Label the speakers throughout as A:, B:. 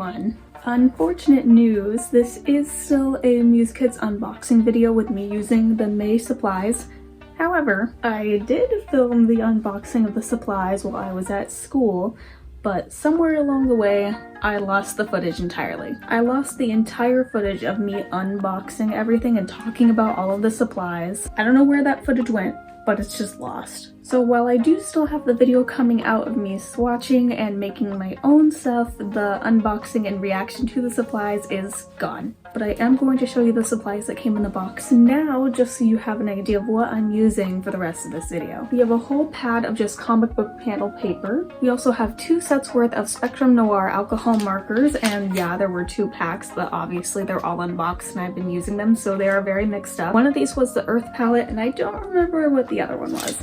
A: everyone. Unfortunate news, this is still a Muse Kits unboxing video with me using the May supplies. However, I did film the unboxing of the supplies while I was at school, but somewhere along the way, I lost the footage entirely. I lost the entire footage of me unboxing everything and talking about all of the supplies. I don't know where that footage went, but it's just lost. So while I do still have the video coming out of me swatching and making my own stuff, the unboxing and reaction to the supplies is gone. But I am going to show you the supplies that came in the box now, just so you have an idea of what I'm using for the rest of this video. We have a whole pad of just comic book panel paper. We also have 2 sets worth of Spectrum Noir alcohol markers, and yeah, there were 2 packs, but obviously they're all unboxed and I've been using them, so they are very mixed up. One of these was the Earth palette, and I don't remember what the other one was.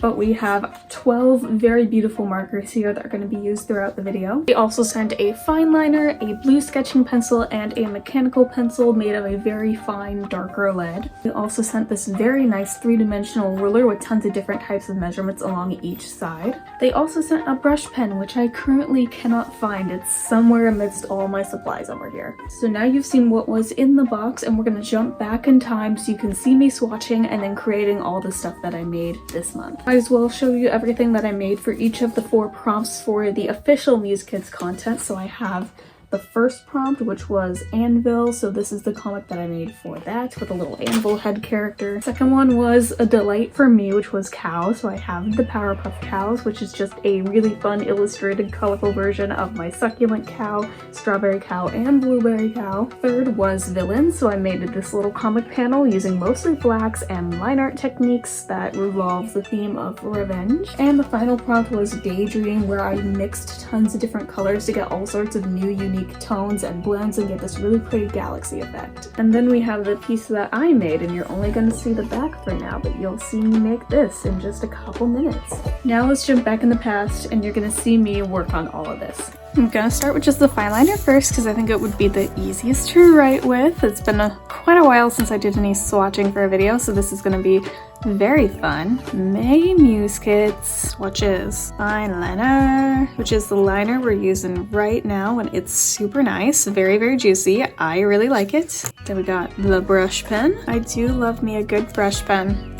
A: But we have 12 very beautiful markers here that are going to be used throughout the video. We also sent a fine liner, a blue sketching pencil, and a mechanical pencil made of a very fine darker lead. We also sent this very nice 3-dimensional ruler with tons of different types of measurements along each side. They also sent a brush pen, which I currently cannot find. It's somewhere amidst all my supplies over here. So now you've seen what was in the box, and we're going to jump back in time so you can see me swatching and then creating all the stuff that I made this month. Might as well show you everything that I made for each of the 4 prompts for the official Muse Kits content. So I have the first prompt, which was Anvil, so this is the comic that I made for that with a little anvil head character. Second one was A Delight for Me, which was Cow, so I have the Powerpuff Cows, which is just a really fun illustrated colorful version of my succulent cow, strawberry cow, and blueberry cow. Third was Villain, so I made this little comic panel using mostly blacks and line art techniques that revolves the theme of revenge. And the final prompt was Daydream, where I mixed tons of different colors to get all sorts of new unique tones and blends and get this really pretty galaxy effect. And then we have the piece that I made, and you're only going to see the back for now, but you'll see me make this in just a couple minutes. Now let's jump back in the past, and you're going to see me work on all of this. I'm gonna start with just the fine liner first because I think it would be the easiest to write with. It's been quite a while since I did any swatching for a video, so this is gonna be very fun. May Muse Kits swatches. Fine liner, which is the liner we're using right now, and it's super nice, very, very juicy. I really like it. Then we got the brush pen. I do love me a good brush pen.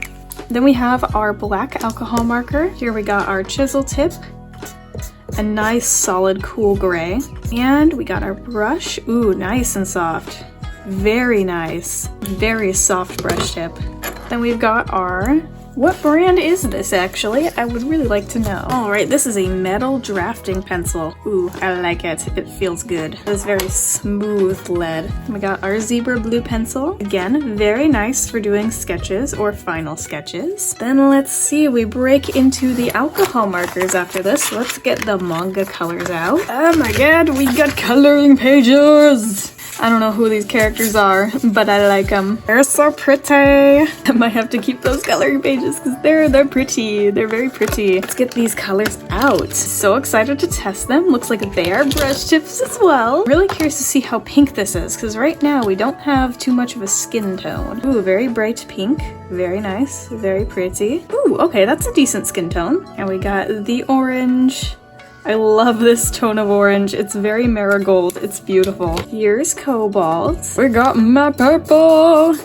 A: Then we have our black alcohol marker. Here we got our chisel tip, a nice solid cool gray, and we got our brush. Ooh, nice and soft. Very nice, very soft brush tip. Then we've got our, what brand is this actually? I would really like to know. All right, this is a metal drafting pencil. Ooh, I like it. It feels good. It's very smooth lead. We got our zebra blue pencil. Again, very nice for doing sketches or final sketches. Then let's see, we break into the alcohol markers after this. Let's get the manga colors out. Oh my god, we got coloring pages! I don't know who these characters are, but I like them. They're so pretty. I might have to keep those coloring pages because they're pretty. They're very pretty. Let's get these colors out. So excited to test them. Looks like they are brush tips as well. Really curious to see how pink this is because right now we don't have too much of a skin tone. Ooh, very bright pink. Very nice. Very pretty. Ooh, okay, that's a decent skin tone. And we got the orange. I love this tone of orange. It's very marigold. It's beautiful. Here's cobalt. We got my purple.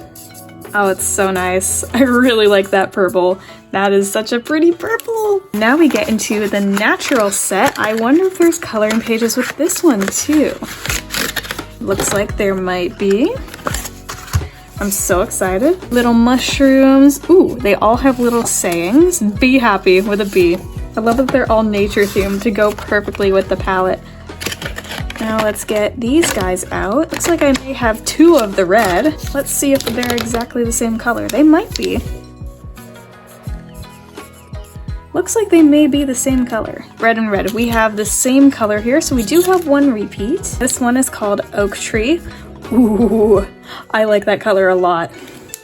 A: Oh, it's so nice. I really like that purple. That is such a pretty purple. Now we get into the natural set. I wonder if there's coloring pages with this one too. Looks like there might be. I'm so excited. Little mushrooms. Ooh, they all have little sayings. Be happy with a B. I love that they're all nature themed to go perfectly with the palette. Now let's get these guys out. Looks like I may have 2 of the red. Let's see if they're exactly the same color. They might be. Looks like they may be the same color. Red and red. We have the same color here, so we do have 1 repeat. This one is called Oak Tree. Ooh, I like that color a lot.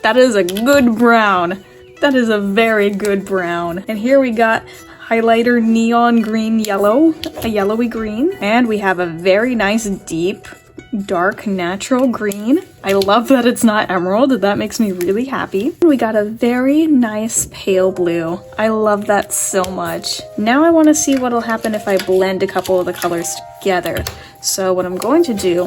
A: That is a good brown. That is a very good brown. And here we got highlighter neon green yellow, a yellowy green. And we have a very nice deep dark natural green. I love that it's not emerald. That makes me really happy. We got a very nice pale blue. I love that so much. Now I want to see what'll happen if I blend a couple of the colors together. So what I'm going to do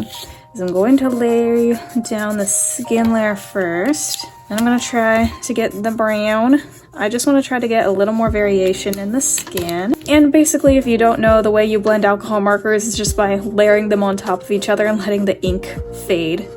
A: is I'm going to lay down the skin layer first. And I'm going to try to get the brown. I just want to try to get a little more variation in the skin. And basically, if you don't know, the way you blend alcohol markers is just by layering them on top of each other and letting the ink fade.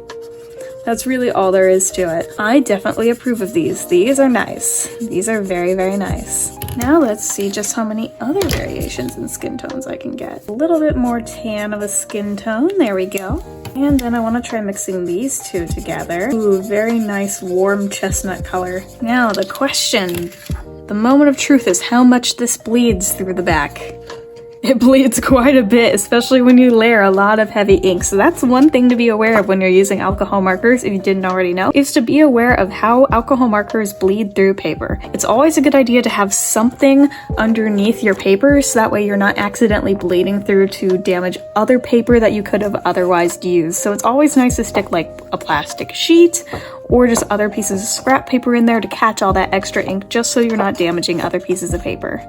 A: That's really all there is to it. I definitely approve of these. These are nice. These are very, very nice. Now let's see just how many other variations in skin tones I can get. A little bit more tan of a skin tone. There we go. And then I want to try mixing these two together. Ooh, very nice warm chestnut color. Now the question, the moment of truth, is how much this bleeds through the back. It bleeds quite a bit, especially when you layer a lot of heavy ink. So that's one thing to be aware of when you're using alcohol markers, if you didn't already know, is to be aware of how alcohol markers bleed through paper. It's always a good idea to have something underneath your paper so that way you're not accidentally bleeding through to damage other paper that you could have otherwise used. So it's always nice to stick like a plastic sheet or just other pieces of scrap paper in there to catch all that extra ink, just so you're not damaging other pieces of paper.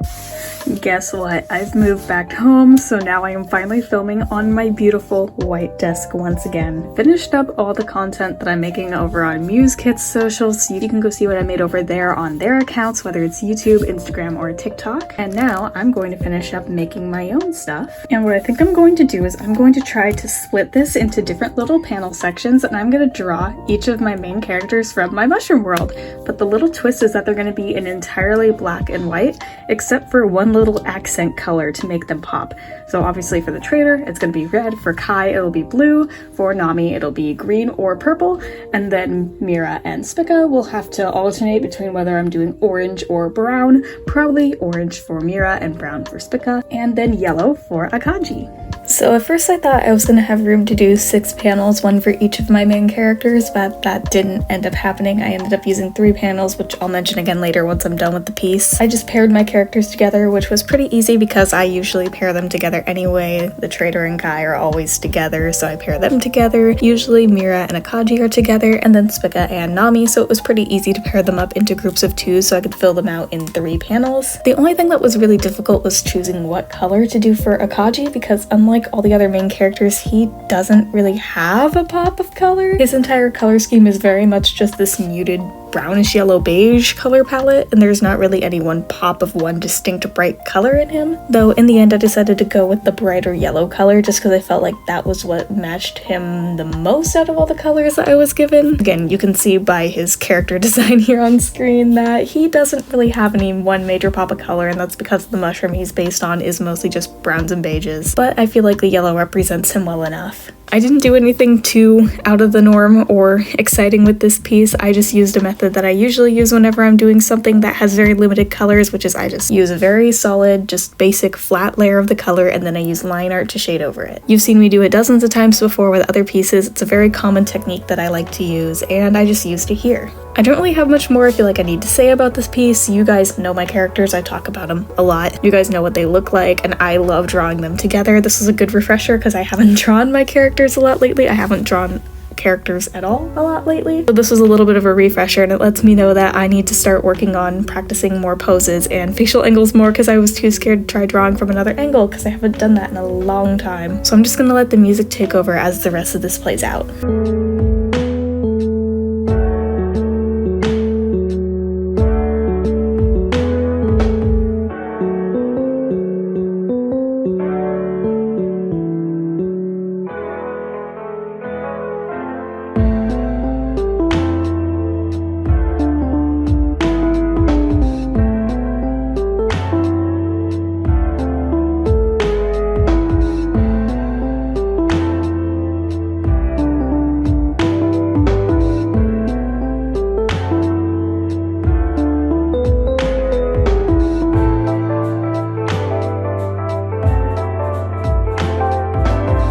A: Guess what? I've moved back home, so now I am finally filming on my beautiful white desk once again. Finished up all the content that I'm making over on Muse Kits socials, so you can go see what I made over there on their accounts, whether it's YouTube, Instagram, or TikTok. And now I'm going to finish up making my own stuff. And what I think I'm going to do is I'm going to try to split this into different little panel sections, and I'm going to draw each of my main characters from my mushroom world. But the little twist is that they're going to be in entirely black and white, except for one little accent color to make them pop. So obviously for the trader, it's going to be red. For Kai, it'll be blue. For Nami, it'll be green or purple. And then Mira and Spica will have to alternate between whether I'm doing orange or brown. Probably orange for Mira and brown for Spica. And then yellow for Akaji. So at first I thought I was going to have room to do 6 panels, one for each of my main characters, but that didn't end up happening. I ended up using 3 panels, which I'll mention again later once I'm done with the piece. I just paired my characters together, which was pretty easy because I usually pair them together anyway. The trader and Kai are always together, so I pair them together. Usually Mira and Akaji are together, and then Spica and Nami, so it was pretty easy to pair them up into groups of 2 so I could fill them out in 3 panels. The only thing that was really difficult was choosing what color to do for Akaji, because unlike all the other main characters, he doesn't really have a pop of color. His entire color scheme is very much just this muted brownish yellow beige color palette, and there's not really any one pop of one distinct bright color in him. Though in the end I decided to go with the brighter yellow color just because I felt like that was what matched him the most out of all the colors that I was given. Again, you can see by his character design here on screen that he doesn't really have any one major pop of color, and that's because the mushroom he's based on is mostly just browns and beiges. But I feel like the yellow represents him well enough. I didn't do anything too out of the norm or exciting with this piece. I just used a method that I usually use whenever I'm doing something that has very limited colors, which is I just use a very solid, just basic flat layer of the color, and then I use line art to shade over it. You've seen me do it dozens of times before with other pieces. It's a very common technique that I like to use, and I just used it here. I don't really have much more I feel like I need to say about this piece. You guys know my characters, I talk about them a lot. You guys know what they look like, and I love drawing them together. This was a good refresher because I haven't drawn my characters a lot lately. I haven't drawn characters at all a lot lately. So this was a little bit of a refresher, and it lets me know that I need to start working on practicing more poses and facial angles more because I was too scared to try drawing from another angle because I haven't done that in a long time. So I'm just gonna let the music take over as the rest of this plays out.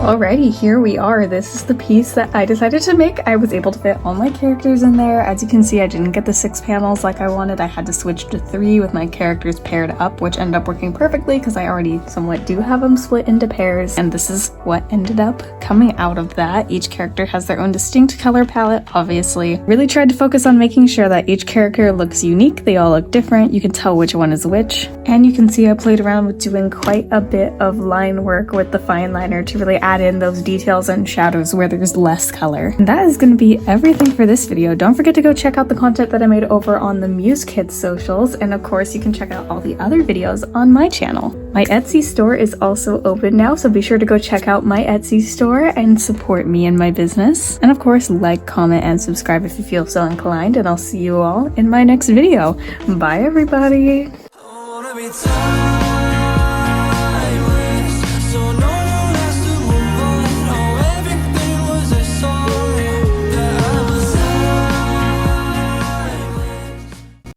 A: Alrighty, here we are. This is the piece that I decided to make. I was able to fit all my characters in there. As you can see, I didn't get the 6 panels like I wanted. I had to switch to 3 with my characters paired up, which ended up working perfectly because I already somewhat do have them split into pairs. And this is what ended up coming out of that. Each character has their own distinct color palette, obviously. Really tried to focus on making sure that each character looks unique. They all look different. You can tell which one is which. And you can see I played around with doing quite a bit of line work with the fine liner to really add in those details and shadows where there's less color. And that is going to be everything for this video. Don't forget to go check out the content that I made over on the Muse Kits socials, and of course you can check out all the other videos on my channel. My Etsy store is also open now, so be sure to go check out my Etsy store and support me in my business. And of course, like, comment, and subscribe if you feel so inclined, and I'll see you all in my next video. Bye everybody!